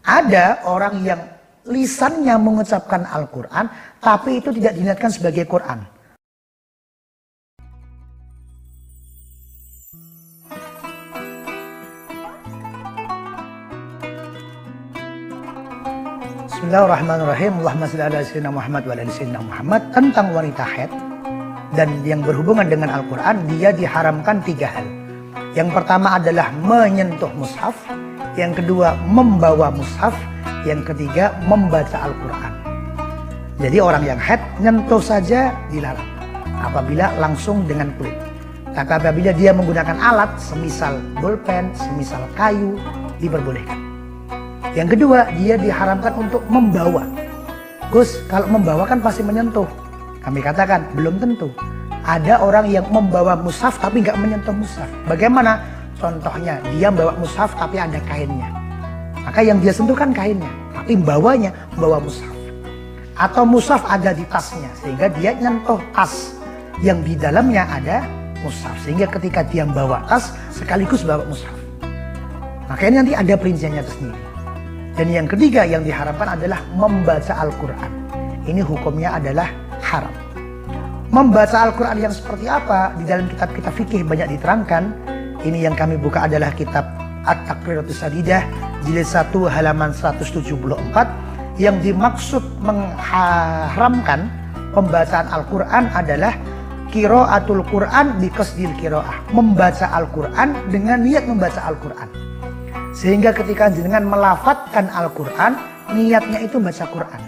Ada orang yang lisannya mengucapkan Al-Quran, tapi itu tidak diniatkan sebagai Quran. Bismillahirrahmanirrahim. Allahumma shalli ala sayyidina Muhammad wa ala sayyidina Muhammad. Tentang wanita haid dan yang berhubungan dengan Al-Quran, dia diharamkan 3 hal. Yang pertama adalah menyentuh mushaf, yang kedua membawa mushaf, yang ketiga membaca Al-Quran. Jadi orang yang haid nyentuh saja dilarang apabila langsung dengan kulit. Tapi apabila dia menggunakan alat semisal bolpen, semisal kayu, diperbolehkan. Yang kedua, dia diharamkan untuk membawa. Gus, kalau membawa kan pasti menyentuh. Kami katakan belum tentu. Ada orang yang membawa mushaf tapi nggak menyentuh mushaf. Bagaimana? Contohnya dia membawa mushaf tapi ada kainnya. Maka yang dia sentuh kan kainnya, tapi bawanya bawa mushaf. Atau mushaf ada di tasnya, sehingga dia nyentuh tas yang di dalamnya ada mushaf. Sehingga ketika dia membawa tas, sekaligus bawa mushaf. Makanya nanti ada perinciannya tersendiri. Dan yang ketiga yang diharamkan adalah membaca Al-Quran. Ini hukumnya adalah haram. Membaca Al-Quran yang seperti apa? Di dalam kitab-kitab fikih banyak diterangkan. Ini yang kami buka adalah kitab At-Taqriratus Sadidah, jilid 1 halaman 174. Yang dimaksud mengharamkan pembacaan Al-Quran adalah qiraatul Quran bi qasdil qiraah. Membaca Al-Quran dengan niat membaca Al-Quran. Sehingga ketika jenengan melafatkan Al-Quran, niatnya itu baca Quran.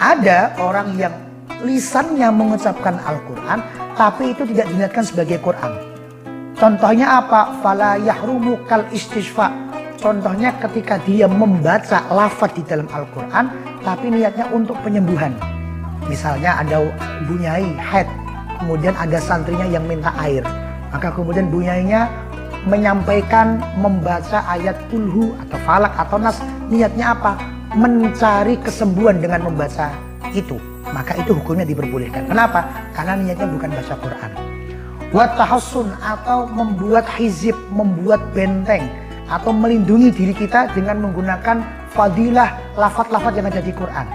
Ada orang yang lisannya mengucapkan Al-Quran, tapi itu tidak diniatkan sebagai Quran. Contohnya apa? Fala yahrumu kal istishfa. Contohnya ketika dia membaca lafaz di dalam Al-Quran, tapi niatnya untuk penyembuhan. Misalnya ada bunyai haid, kemudian ada santrinya yang minta air. Maka kemudian bunyainya menyampaikan membaca ayat kulhu atau falak atau nas, niatnya apa? Mencari kesembuhan dengan membaca itu. Maka itu hukumnya diperbolehkan. Kenapa? Karena niatnya bukan baca Quran. Buat tahassun atau membuat hizib, membuat benteng atau melindungi diri kita dengan menggunakan fadilah lafaz-lafaz yang ada di Quran.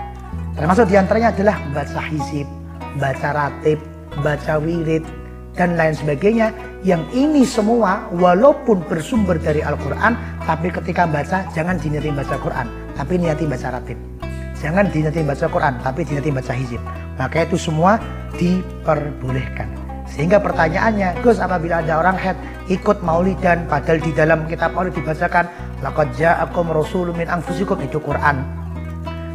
Termasuk diantaranya adalah baca hizib, baca ratib, baca wirid, dan lain sebagainya. Yang ini semua walaupun bersumber dari Al-Quran, tapi ketika baca jangan diniati baca Quran, tapi niati baca ratib. Jangan diniati baca Quran, tapi diniati baca hizib. Maka itu semua diperbolehkan. Sehingga pertanyaannya, Gus, apabila ada orang haid ikut maulidan, padahal di dalam kitab maulid dibacakan laqad ja'akum rasulun min anfusikum, itu Quran.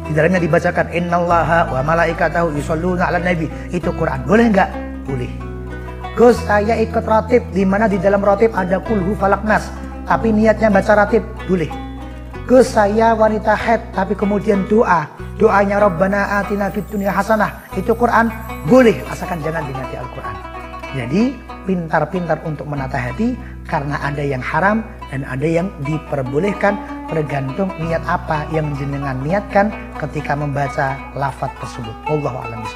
Di dalamnya dibacakan innallaha wa malaikatahu yusholluna 'alan nabi, itu Quran. Boleh nggak? Boleh. Gus, saya ikut ratib, di mana di dalam ratib ada kulhu falak nas, tapi niatnya baca ratib, boleh. Gus, saya wanita haid, tapi kemudian doanya Rabbana atina fid dunya hasanah, itu Quran, boleh, asalkan jangan diniati Al-Quran. Jadi pintar-pintar untuk menata hati, karena ada yang haram dan ada yang diperbolehkan, tergantung niat apa yang jenengan niatkan ketika membaca lafaz tersebut. Wallahu a'lam.